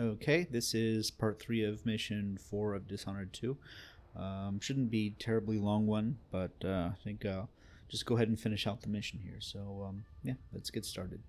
Okay, this is part 3 of mission 4 of Dishonored 2. Shouldn't be terribly long one, but I think I'll just go ahead and finish out the mission here. So, yeah, let's get started.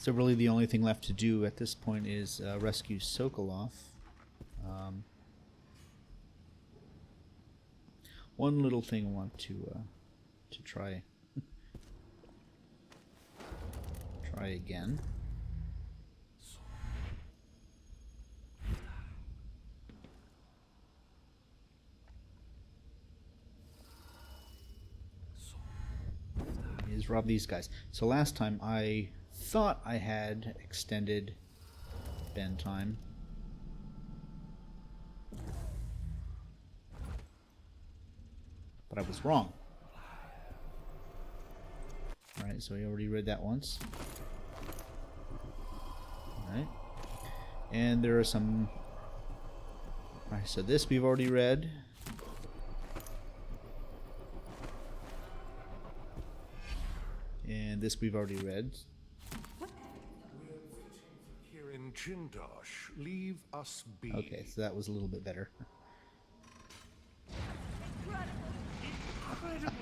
So really the only thing left to do at this point is rescue Sokolov. One little thing I want to try again. Is rob these guys. So last time I thought I had extended bend time. But I was wrong. Alright, so we already read that once. Alright. And there are some... Alright, so this we've already read. And this we've already read. Here in Jindosh, leave us be. Okay, so that was a little bit better. Incredible!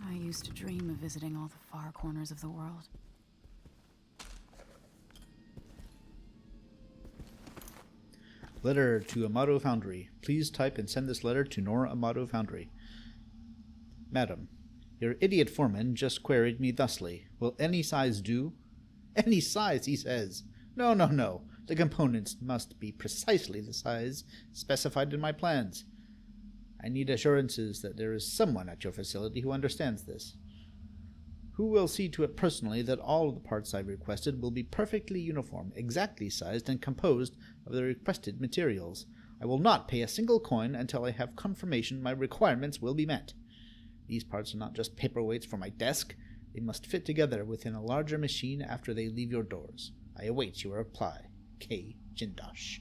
I used to dream of visiting all the far corners of the world. Letter to Amato Foundry. Please type and send this letter to Nora Amato Foundry. Madam, your idiot foreman just queried me thusly. Will any size do? Any size, he says. No, no, no. The components must be precisely the size specified in my plans. I need assurances that there is someone at your facility who understands this. Who will see to it personally that all of the parts I requested will be perfectly uniform, exactly sized, and composed of the requested materials. I will not pay a single coin until I have confirmation my requirements will be met. These parts are not just paperweights for my desk. They must fit together within a larger machine after they leave your doors. I await your reply. K. Jindosh.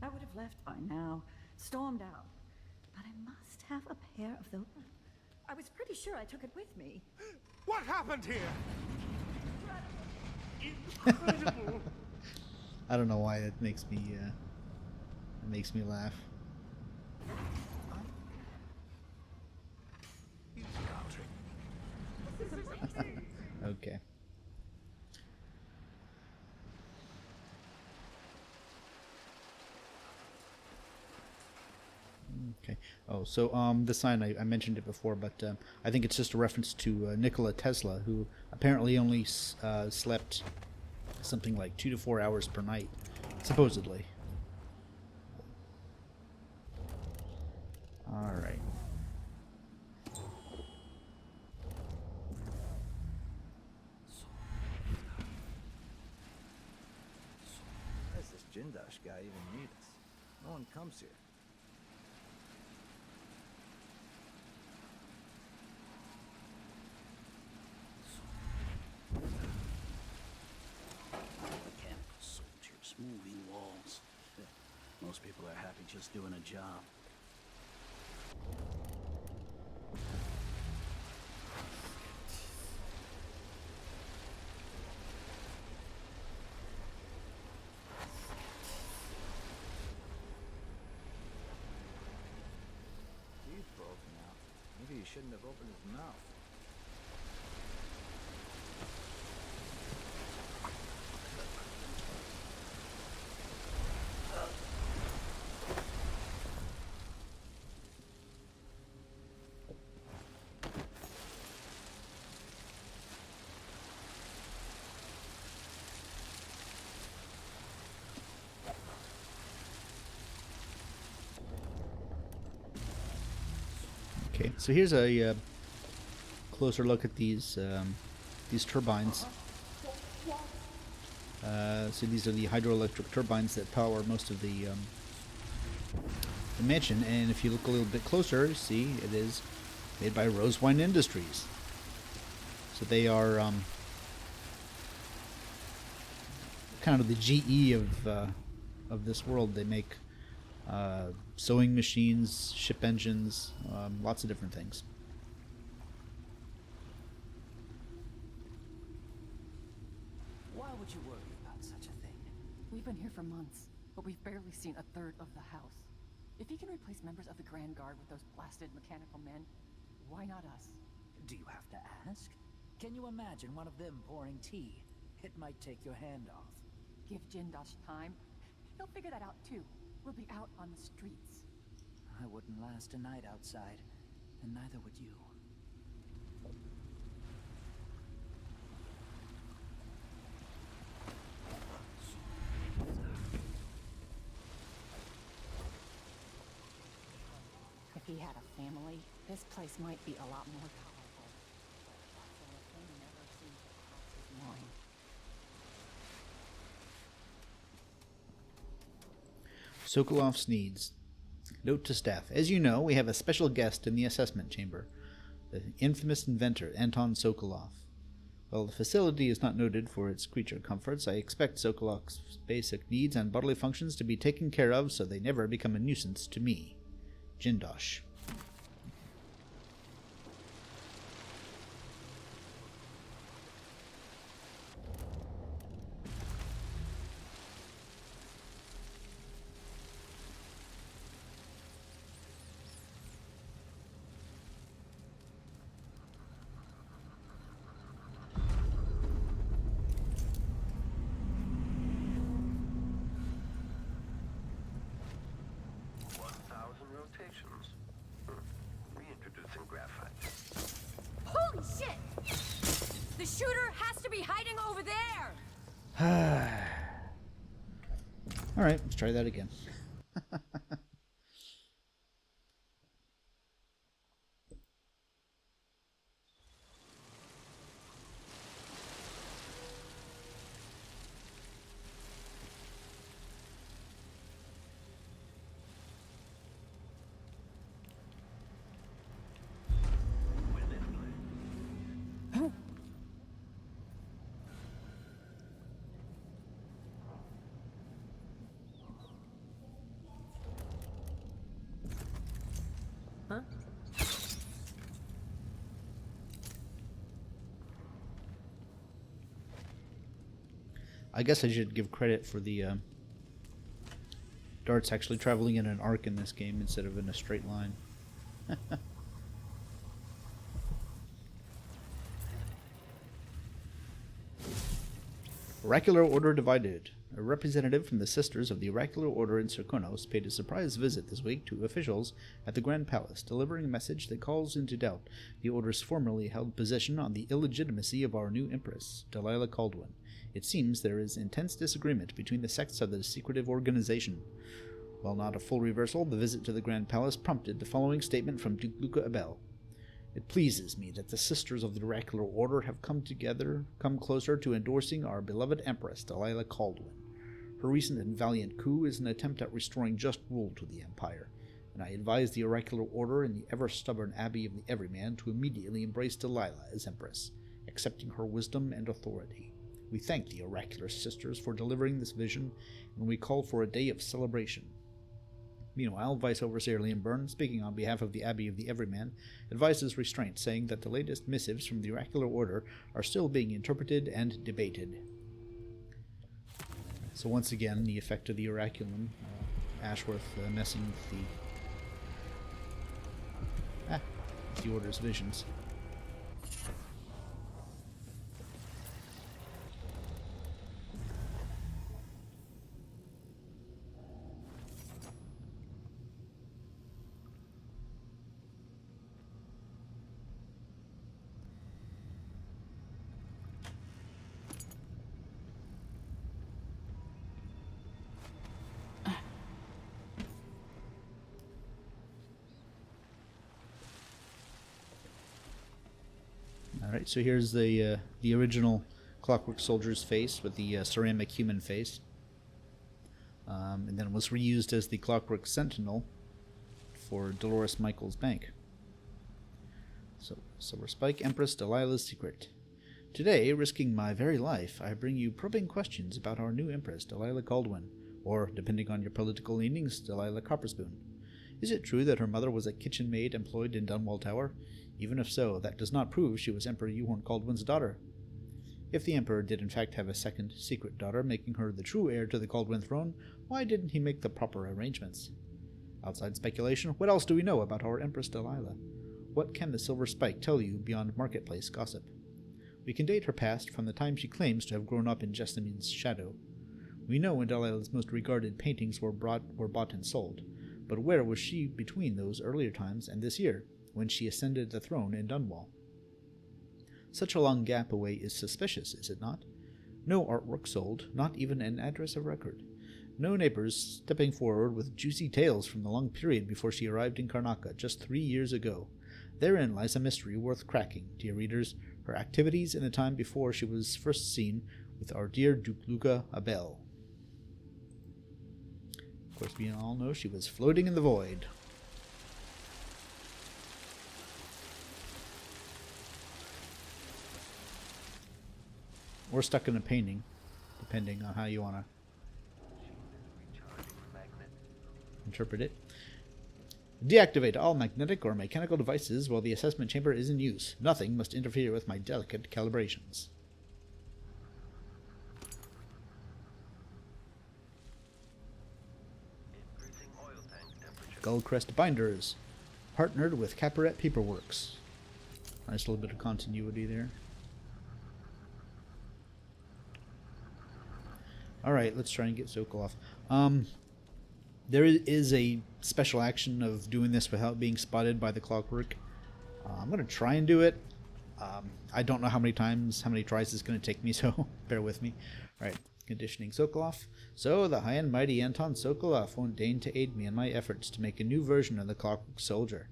I would have left by now, stormed out. But I must have a pair of those. I was pretty sure I took it with me. What happened here? Incredible! I don't know why that makes me laugh. He's counting. Okay. Okay. Oh, so the sign, I mentioned it before, but I think it's just a reference to Nikola Tesla, who apparently only slept something like 2 to 4 hours per night, supposedly. All right. Why does this Jindosh guy even need us? No one comes here. Mechanical soldiers, moving walls. Most people are happy just doing a job. have opened his mouth. Okay, so here's a closer look at these turbines. So these are the hydroelectric turbines that power most of the mansion, and if you look a little bit closer, you see it is made by Rosewine Industries. So they are kind of the GE of this world. They make sewing machines, ship engines, lots of different things. Why would you worry about such a thing? We've been here for months, but we've barely seen a third of the house. If he can replace members of the Grand Guard with those blasted mechanical men, why not us? Do you have to ask? Can you imagine one of them pouring tea? It might take your hand off. Give Jindosh time. He'll figure that out too. We'll be out on the streets. I wouldn't last a night outside, and neither would you. If he had a family, this place might be a lot more powerful. So the thing never seems to cross his mind. Sokolov's needs. Note to staff. As you know, we have a special guest in the assessment chamber, the infamous inventor, Anton Sokolov. While the facility is not noted for its creature comforts, I expect Sokolov's basic needs and bodily functions to be taken care of so they never become a nuisance to me, Jindosh. 1,000 rotations. Reintroducing graphite. Holy shit! The shooter has to be hiding over there! Alright, let's try that again. I guess I should give credit for the darts actually traveling in an arc in this game instead of in a straight line. Oracular Order divided. A representative from the Sisters of the Oracular Order in Serkonos paid a surprise visit this week to officials at the Grand Palace, delivering a message that calls into doubt the Order's formerly held position on the illegitimacy of our new Empress, Delilah Caldwin. It seems there is intense disagreement between the sects of the secretive organization. While not a full reversal, the visit to the Grand Palace prompted the following statement from Duke Luca Abel. It pleases me that the Sisters of the Oracular Order have come closer to endorsing our beloved Empress, Delilah Caldwin. Her recent and valiant coup is an attempt at restoring just rule to the Empire, and I advise the Oracular Order and the ever-stubborn Abbey of the Everyman to immediately embrace Delilah as Empress, accepting her wisdom and authority. We thank the Oracular Sisters for delivering this vision, and we call for a day of celebration. Meanwhile, Vice Overseer Liam Byrne, speaking on behalf of the Abbey of the Everyman, advises restraint, saying that the latest missives from the Oracular Order are still being interpreted and debated. So once again, the effect of the Oraculum, Ashworth messing with the... the Order's visions. Alright, so here's the original Clockwork Soldier's face with the ceramic human face. And then it was reused as the Clockwork Sentinel for Dolores Michaels' bank. So, Silver Spike, Empress Delilah's secret. Today, risking my very life, I bring you probing questions about our new Empress, Delilah Caldwin, or, depending on your political leanings, Delilah Copperspoon. Is it true that her mother was a kitchen maid employed in Dunwall Tower? Even if so, that does not prove she was Emperor Euhorn Caldwin's daughter. If the Emperor did in fact have a second secret daughter, making her the true heir to the Caldwin throne, why didn't he make the proper arrangements? Outside speculation, what else do we know about our Empress Delilah? What can the Silver Spike tell you beyond marketplace gossip? We can date her past from the time she claims to have grown up in Jessamine's shadow. We know when Delilah's most regarded paintings were bought and sold, but where was she between those earlier times and this year, when she ascended the throne in Dunwall? Such a long gap away is suspicious, is it not? No artwork sold, not even an address of record. No neighbors stepping forward with juicy tales from the long period before she arrived in Karnaca just 3 years ago. Therein lies a mystery worth cracking, dear readers, her activities in the time before she was first seen with our dear Duke Luca Abel. Of course, we all know she was floating in the void. Or stuck in a painting, depending on how you want to interpret it. Deactivate all magnetic or mechanical devices while the assessment chamber is in use. Nothing must interfere with my delicate calibrations. Increasing oil tank temperature. Gullcrest Binders, partnered with Caparet Paperworks. Nice little bit of continuity there. Alright, let's try and get Sokolov. There is a special action of doing this without being spotted by the Clockwork. I'm going to try and do it. I don't know how many tries it's going to take me, so bear with me. Alright, conditioning Sokolov. So, the high and mighty Anton Sokolov won't deign to aid me in my efforts to make a new version of the Clockwork Soldier.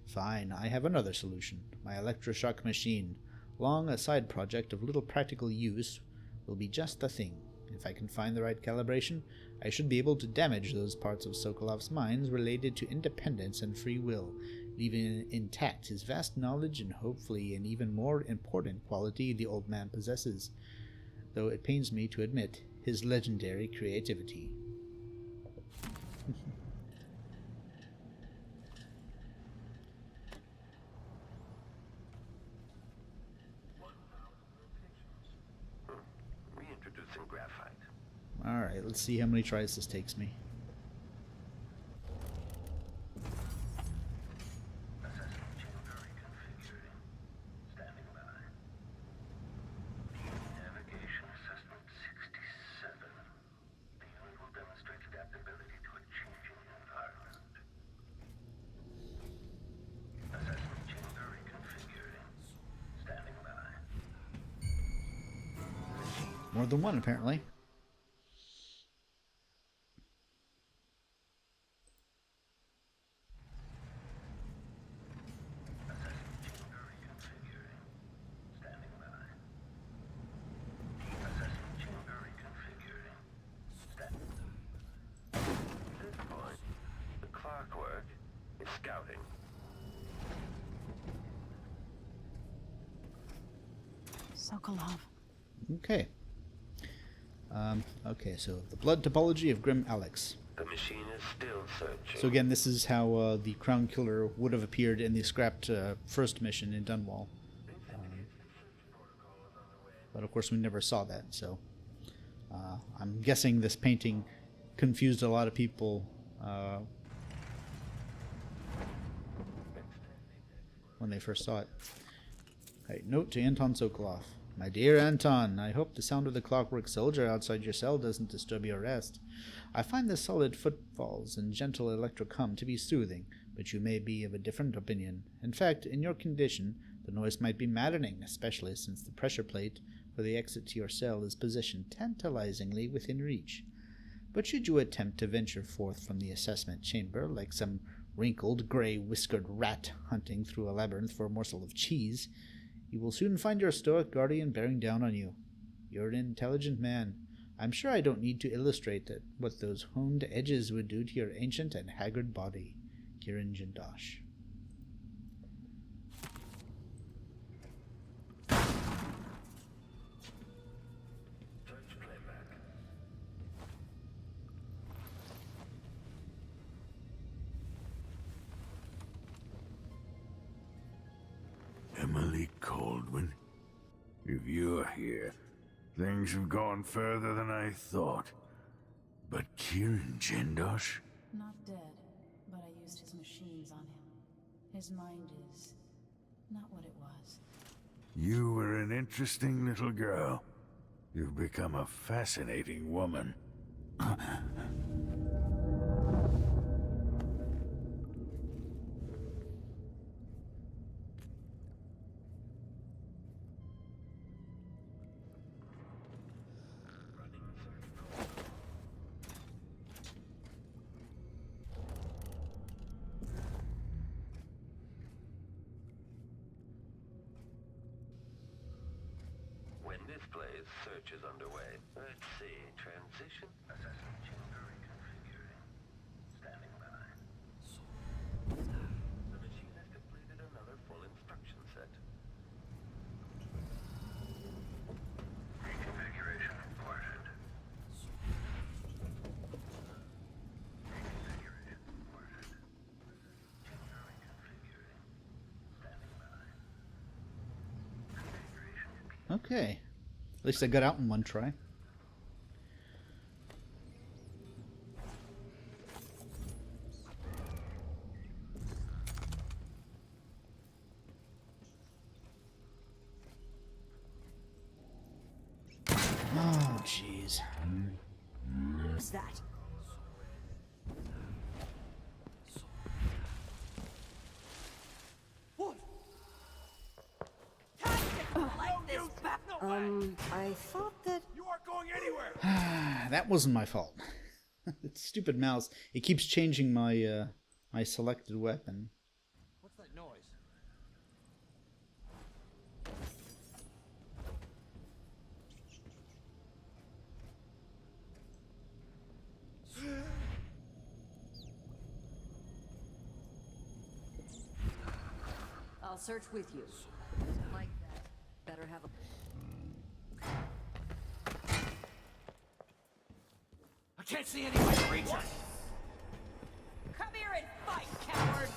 Fine, I have another solution. My electroshock machine, long a side project of little practical use, will be just the thing. If I can find the right calibration, I should be able to damage those parts of Sokolov's minds related to independence and free will, leaving intact his vast knowledge and hopefully an even more important quality the old man possesses, though it pains me to admit his legendary creativity. Reintroducing graphite. Alright, let's see how many tries this takes me. Assessment chamber reconfigured. Standing by. Navigation assessment 67. The unit will demonstrate adaptability to a changing environment. Assessment chamber reconfigured. Standing by. More than one, apparently. Assessment chamber reconfiguring. Standing by. Assessment chamber reconfiguring. At this point, the Clockwork is scouting. Sokolov. Okay. Okay, so the blood topology of Grim Alex. The machine is still searching. So again, this is how the Crown Killer would have appeared in the scrapped first mission in Dunwall. But of course we never saw that, so I'm guessing this painting confused a lot of people. when they first saw it. Right, note to Anton Sokolov. My dear Anton, I hope the sound of the clockwork soldier outside your cell doesn't disturb your rest. I find the solid footfalls and gentle electric hum to be soothing, but you may be of a different opinion. In fact, in your condition, the noise might be maddening, especially since the pressure plate for the exit to your cell is positioned tantalizingly within reach. But should you attempt to venture forth from the assessment chamber like some wrinkled, grey-whiskered rat hunting through a labyrinth for a morsel of cheese, you will soon find your stoic guardian bearing down on you. You're an intelligent man. I'm sure I don't need to illustrate that what those honed edges would do to your ancient and haggard body. Kiran Jindosh. Search playback. Emily Caldwin, if you're here, things have gone further than I thought. But Kieran Jindosh? Not dead, but I used his machines on him. His mind is not what it was. You were an interesting little girl. You've become a fascinating woman. When this plays, search is underway. Let's see. Transition. Assessment chamber reconfiguring. Standing by. The machine has completed another full instruction set. Reconfiguration reported. Reconfiguration reported. Chamber reconfiguring. Standing by. Configuration repeat. Okay. At least I got out in one try. Oh, jeez. What's that? I thought that... That wasn't my fault. That stupid mouse. It keeps changing my my selected weapon. What's that noise? I'll search with you. Like that. Better have a... I can't see any way to reach her! Come here and fight, coward!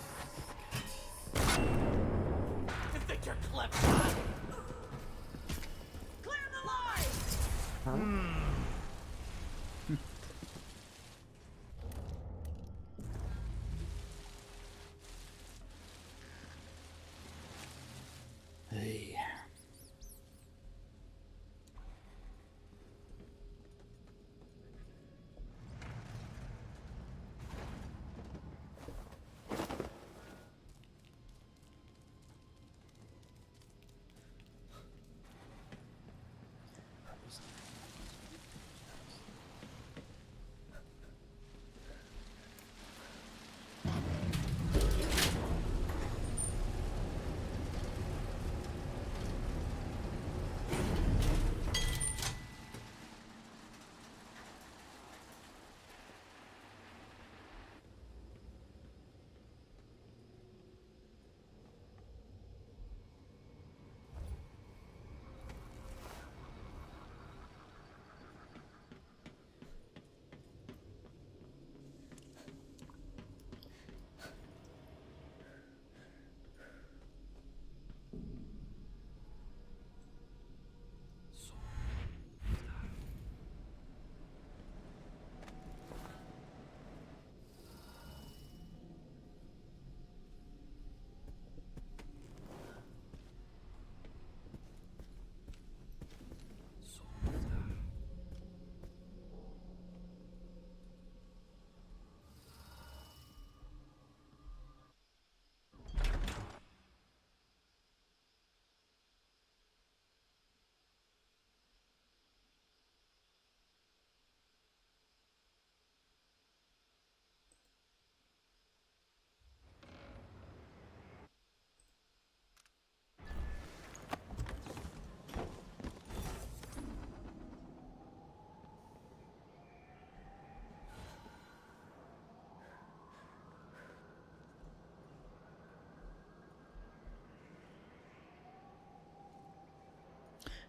You think you're clever? Clear the line! Hey.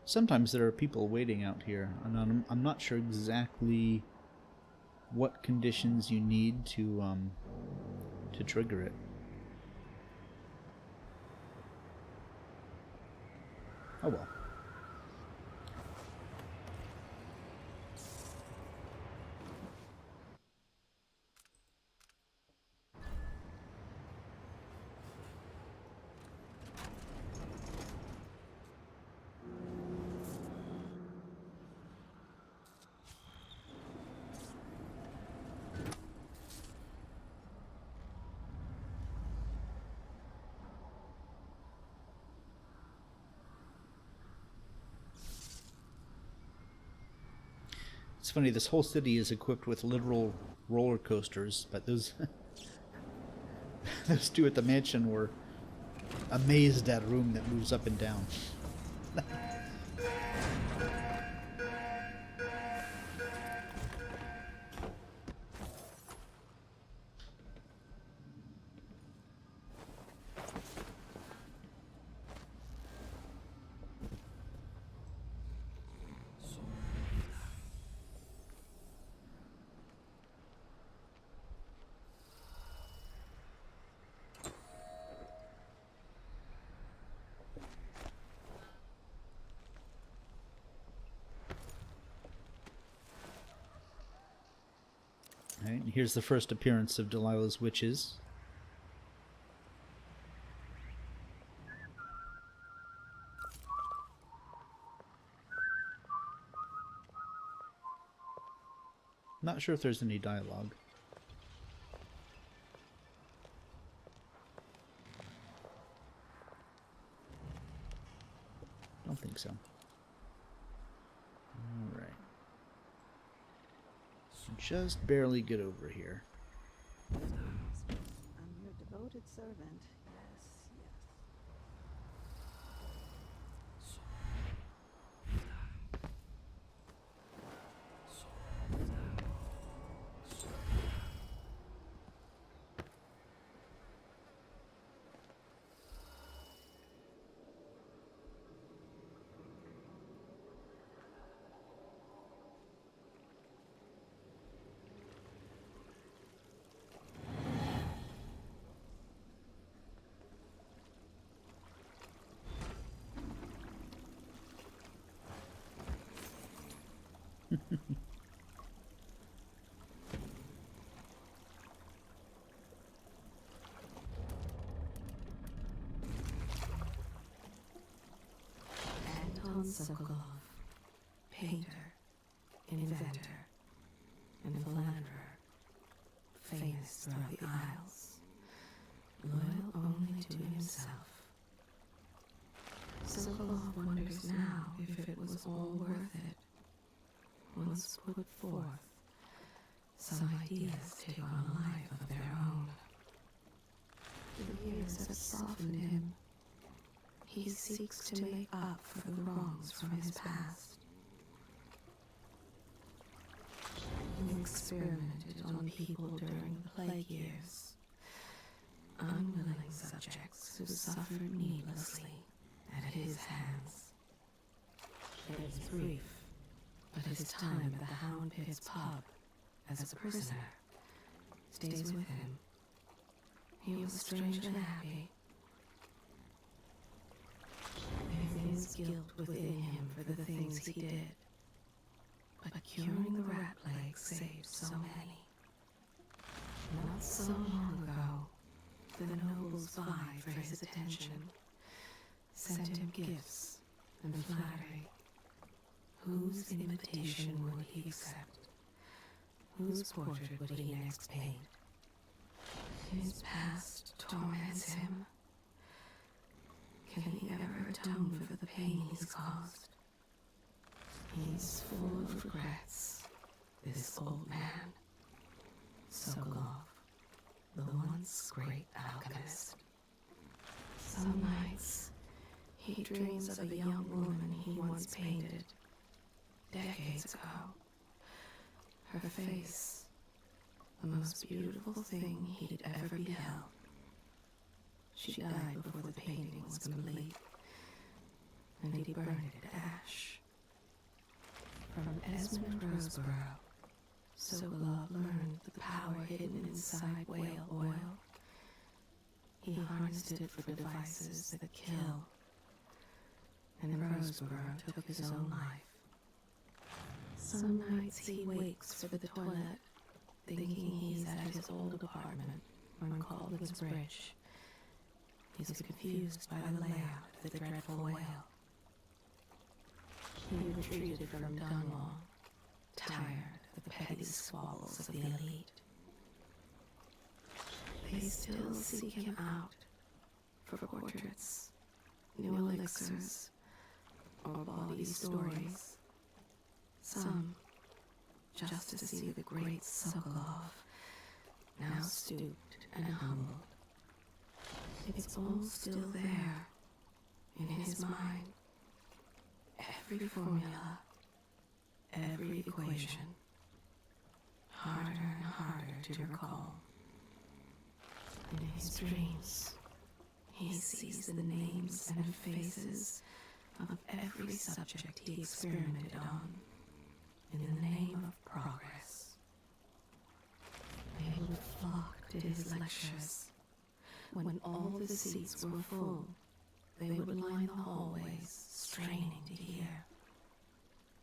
Sometimes there are people waiting out here, and I'm not sure exactly what conditions you need to trigger it. Oh well. It's funny, this whole city is equipped with literal roller coasters, but those those two at the mansion were amazed at a room that moves up and down. Alright, and here's the first appearance of Delilah's witches. Not sure if there's any dialogue. Don't think so. Alright. Just barely get over here. I'm your devoted servant. Yes, yes. Anton Sokolov, painter, inventor, and philanderer, famous throughout the Isles, loyal only to himself. Sokolov wonders now if it was all worth it. Once put forth, some ideas take on a life of their own. The years have softened him. He seeks to make up for the wrongs from his past. He experimented on people during the plague years, unwilling subjects who suffered needlessly at his hands. It is brief, but his time at the Hound Pit's pub as a prisoner stays with him. He was strangely happy. There is guilt within him for the things he did, but curing the rat plague saved so many. Not so long ago, the nobles vied for his attention, sent him gifts and flattery. Whose invitation would he accept? Whose portrait would he next paint? His past torments him. Can he ever atone for the pain he's caused? He's full of regrets, this old man. Sokolov, the once great alchemist. Some nights, he dreams of a young woman he once painted, decades ago. Her face, the most beautiful thing he'd ever beheld. She died before the painting was complete. and he burned it to ash. From Esmond Roseborough, Sokolov learned the power hidden inside whale oil. He harnessed it for devices that kill, and Roseborough took his own life. Some nights he wakes for the toilet, thinking he's at his old apartment on Caldwell's Bridge. He's confused by the layout of the dreadful whale. He retreated from Dunwall, tired of the petty squabbles of the elite. They still seek him out for portraits, new elixirs, or bawdy stories. Some just to see the great Sokolov, now stooped and humbled. It's all still there, in his mind. Every formula, every equation, harder and harder to recall. In his dreams, he sees the names and faces of every subject he experimented on, in the name of progress. They would flock to his lectures. When all the seats were full, they would line the hallways, straining to hear.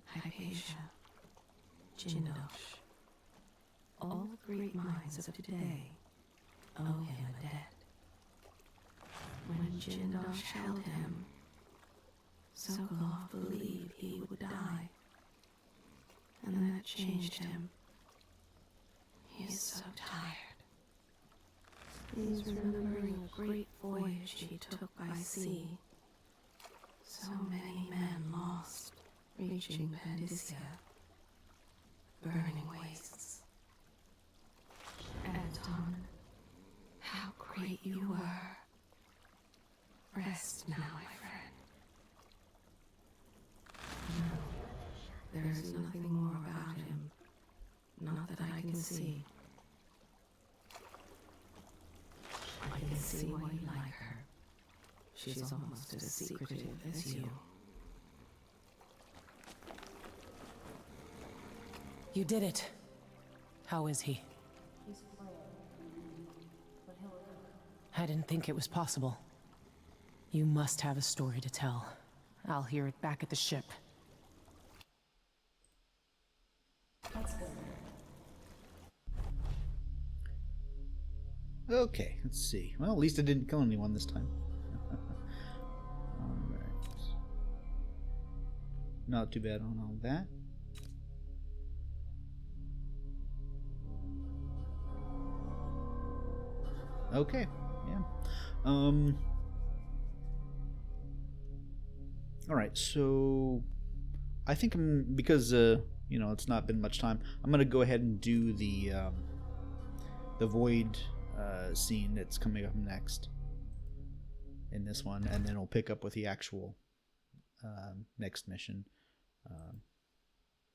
Hypatia, Jindosh, all the great minds of today owe him a debt. When Jindosh held him, Sokolov believed he would die, and that changed him. He is so tired. He's remembering a great voyage he took by sea. So many men lost, reaching Pandyssia, burning wastes. Anton, how great you were. Rest now, my friend. No, there is nothing more about him, not that I can see. I can see why you like her. She's almost as secretive as you. You did it. How is he? He's frail, but he'll recover. I didn't think it was possible. You must have a story to tell. I'll hear it back at the ship. That's good. Okay, let's see. Well, at least I didn't kill anyone this time. Alright. Not too bad on all that. Okay, yeah. Alright, so I think because you know, it's not been much time, I'm gonna go ahead and do the void scene that's coming up next in this one, and then we'll pick up with the actual next mission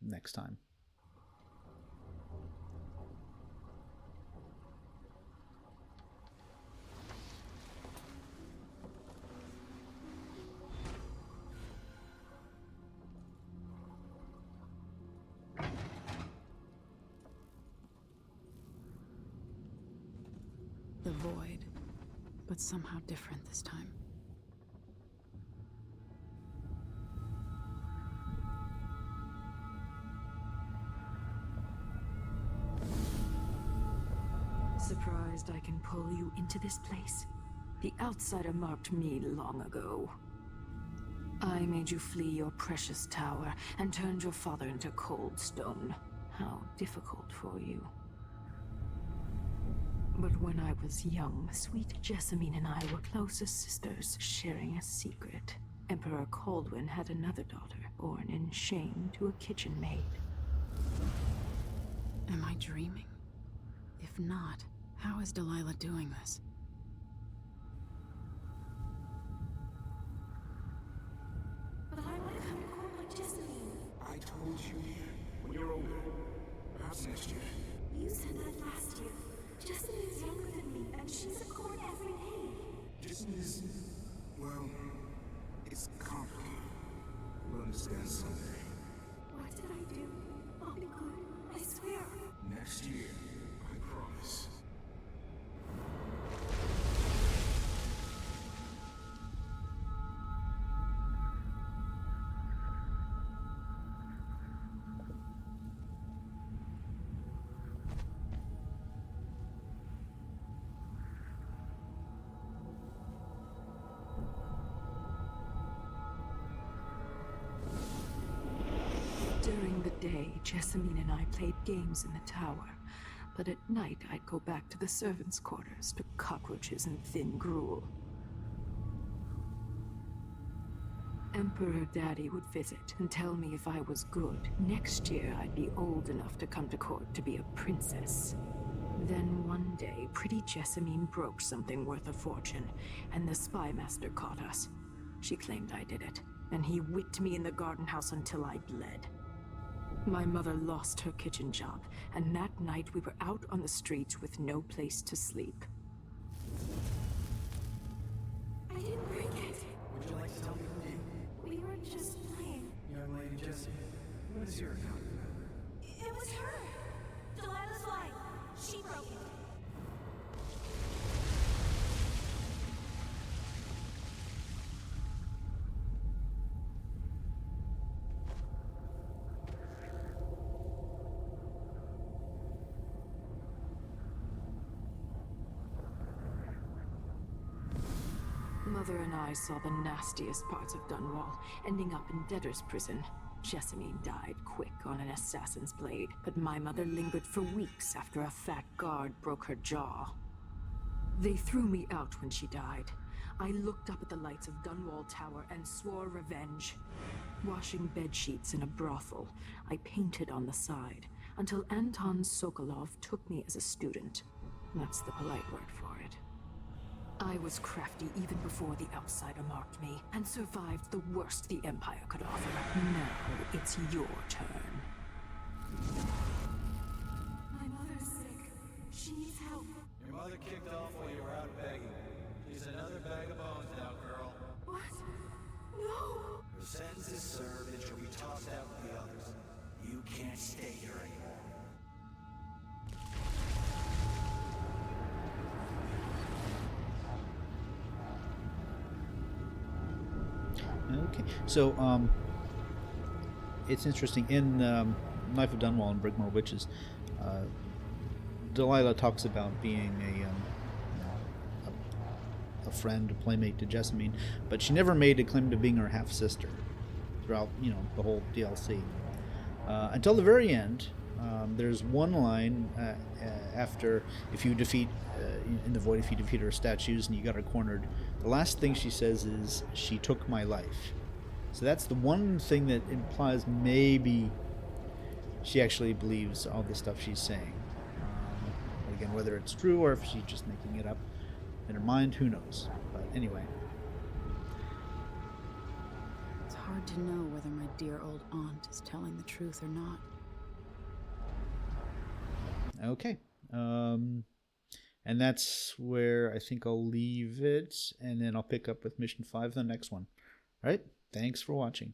next time. The void, but somehow different this time. Surprised I can pull you into this place? The outsider marked me long ago. I made you flee your precious tower and turned your father into cold stone. How difficult for you. But when I was young, sweet Jessamine and I were close as sisters, sharing a secret. Emperor Caldwell had another daughter, born in shame to a kitchen maid. Am I dreaming? If not, how is Delilah doing this? But I want to come home like Jessamine. I told you when you're older. Perhaps next year. You said that last year. Jessamine is younger than me, and she's at court every day. This is, well, it's complicated. You'll understand someday. What did I do? I'll be good. I swear. Next year, I promise. During the day, Jessamine and I played games in the tower, but at night I'd go back to the servants' quarters to cockroaches and thin gruel. Emperor Daddy would visit and tell me if I was good. Next year I'd be old enough to come to court to be a princess. Then one day, pretty Jessamine broke something worth a fortune, and the spy master caught us. She claimed I did it, and he whipped me in the garden house until I bled. My mother lost her kitchen job, and that night we were out on the streets with no place to sleep. I didn't break it. Would you like to tell me who did? We were just playing. Young lady Jessie, what is your account of that? It was her. Delilah's line. She broke it. Mother and I saw the nastiest parts of Dunwall, ending up in debtor's prison. Jessamine died quick on an assassin's blade, but my mother lingered for weeks after a fat guard broke her jaw. They threw me out when she died. I looked up at the lights of Dunwall Tower and swore revenge. Washing bed sheets in a brothel, I painted on the side, until Anton Sokolov took me as a student. That's the polite word for it. I was crafty even before the outsider marked me, and survived the worst the Empire could offer. Now it's your turn. My mother's sick. She needs help. Your mother kicked off while you were out begging. She's another bag of bones now, girl. What? No! Her sentence is served and she'll be tossed out with the others. You can't stay here anymore. Okay, so it's interesting in Knife of Dunwall and Brigmore Witches. Delilah talks about being a friend, a playmate to Jessamine, but she never made a claim to being her half sister throughout the whole DLC until the very end. There's one line after if you defeat in the void, if you defeat her statues and you got her cornered, the last thing she says is, "She took my life." So that's the one thing that implies maybe she actually believes all the stuff she's saying. But again, whether it's true or if she's just making it up in her mind, who knows. But anyway. It's hard to know whether my dear old aunt is telling the truth or not. Okay. And that's where I think I'll leave it, and then I'll pick up with Mission 5 the next one. All right? Thanks for watching.